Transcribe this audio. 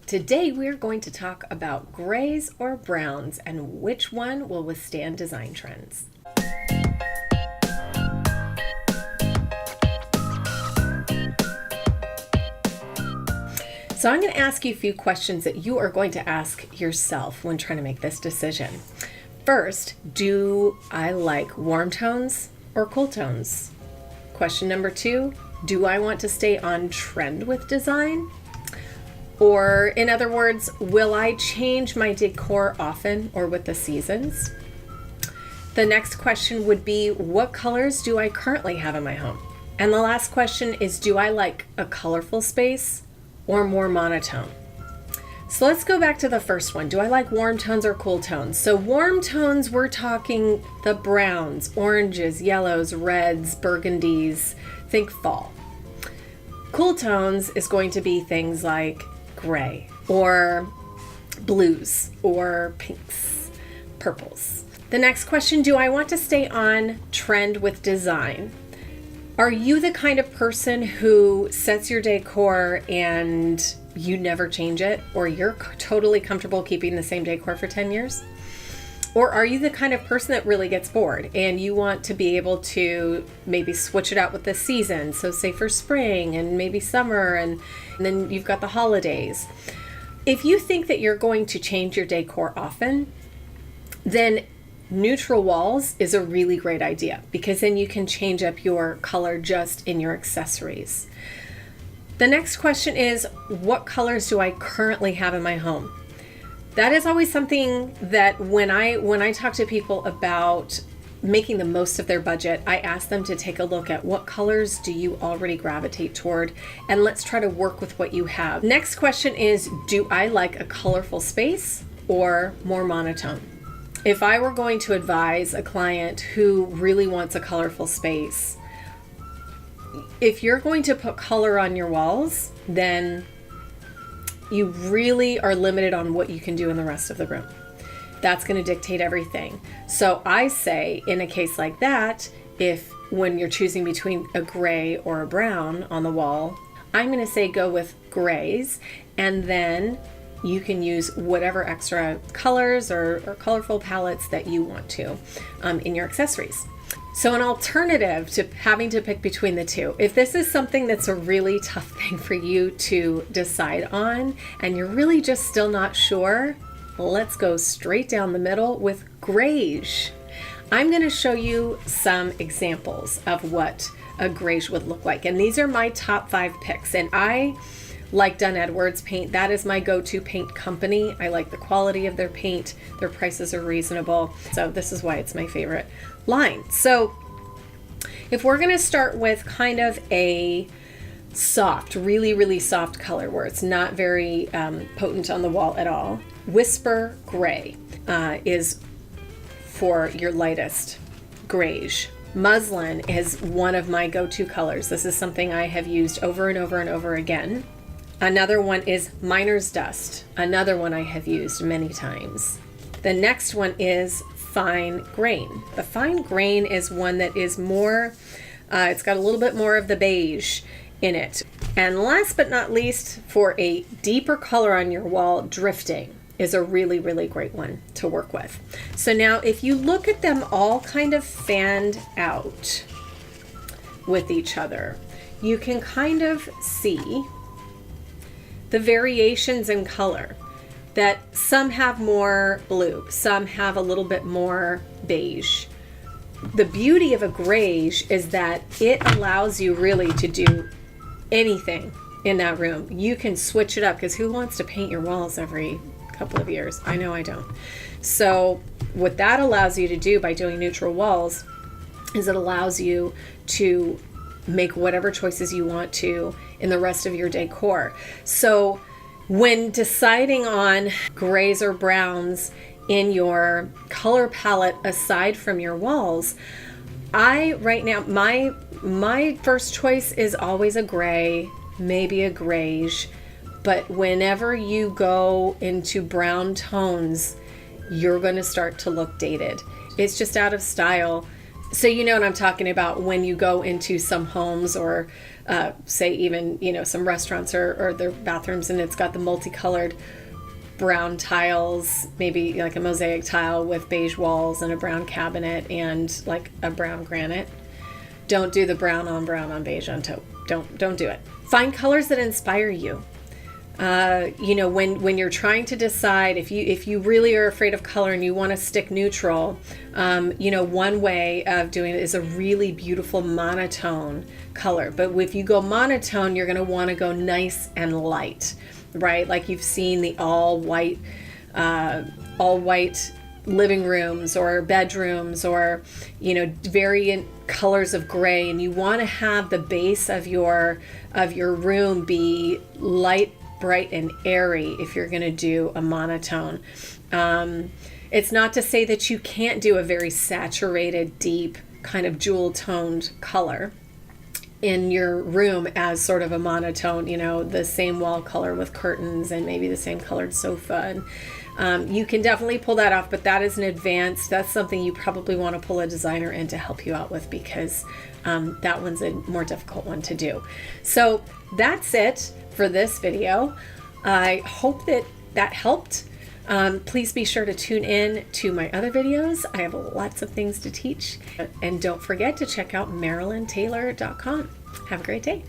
Today we're going to talk about grays or browns and which one will withstand design trends. So I'm going to ask you a few questions that you are going to ask yourself when trying to make this decision. First, do I like warm tones or cool tones? Question number 2, do I want to stay on trend with design? Or in other words, will I change my decor often or with the seasons? The next question would be, what colors do I currently have in my home? And the last question is, do I like a colorful space or more monotone? So let's go back to the first one. Do I like warm tones or cool tones? So warm tones, we're talking the browns, oranges, yellows, reds, burgundies. Think fall. Cool tones is going to be things like gray or blues or pinks, purples. The next question, do I want to stay on trend with design? Are you the kind of person who sets your decor and you never change it, or you're totally comfortable keeping the same decor for 10 years? Or are you the kind of person that really gets bored and you want to be able to maybe switch it out with the season? So say for spring and maybe summer, and then you've got the holidays. If you think that you're going to change your decor often, then neutral walls is a really great idea, because then you can change up your color just in your accessories. The next question is, what colors do I currently have in my home? That is always something that when I talk to people about making the most of their budget, I ask them to take a look at what colors do you already gravitate toward, and let's try to work with what you have. Next question is, do I like a colorful space or more monotone? If I were going to advise a client who really wants a colorful space, if you're going to put color on your walls, then you really are limited on what you can do in the rest of the room. That's going to dictate everything. So I say, in a case like that, when you're choosing between a gray or a brown on the wall, I'm going to say go with grays, and then you can use whatever extra colors or colorful palettes that you want to in your accessories. So an alternative to having to pick between the two, if this is something that's a really tough thing for you to decide on and you're really just still not sure, let's go straight down the middle with grayish. I'm going to show you some examples of what a grayish would look like. And these are my top 5 picks. And I like Dunn Edwards paint. That is my go-to paint company. I like the quality of their paint. Their prices are reasonable. So this is why it's my favorite line. So if we're going to start with kind of a soft, really, really soft color where it's not very potent on the wall at all, Whisper Gray is for your lightest grayish. Muslin is one of my go-to colors. This is something I have used over and over and over again. Another one is Miner's Dust, another one I have used many times. The next one is Fine Grain. The Fine Grain is one that is more, it's got a little bit more of the beige in it. And last but not least, for a deeper color on your wall, Drifting is a really, really great one to work with. So now if you look at them all kind of fanned out with each other, you can kind of see the variations in color, that some have more blue, some have a little bit more beige. The beauty of a grayish is that it allows you really to do anything in that room. You can switch it up, because who wants to paint your walls every couple of years? I know I don't. So what that allows you to do by doing neutral walls is it allows you to make whatever choices you want to in the rest of your decor. So when deciding on grays or browns in your color palette aside from your walls, right now my first choice is always a gray, maybe a grayish, but whenever you go into brown tones, you're going to start to look dated. It's just out of style. So you know what I'm talking about when you go into some homes or say even, some restaurants or their bathrooms, and it's got the multicolored brown tiles, maybe like a mosaic tile with beige walls and a brown cabinet and like a brown granite. Don't do the brown on beige on taupe. Don't do it. Find colors that inspire you. When you're trying to decide if you really are afraid of color and you want to stick neutral, one way of doing it is a really beautiful monotone color. But if you go monotone, you're going to want to go nice and light, right? Like you've seen the all white living rooms or bedrooms, or variant colors of gray, and you want to have the base of your room be light, bright, and airy if you're going to do a monotone. It's not to say that you can't do a very saturated, deep, kind of jewel toned color in your room as sort of a monotone, the same wall color with curtains and maybe the same colored sofa. And you can definitely pull that off, but that is that's something you probably want to pull a designer in to help you out with, because that one's a more difficult one to do. So that's it for this video. I hope that helped. Please be sure to tune in to my other videos. I have lots of things to teach. And don't forget to check out MarilynTaylor.com. Have a great day.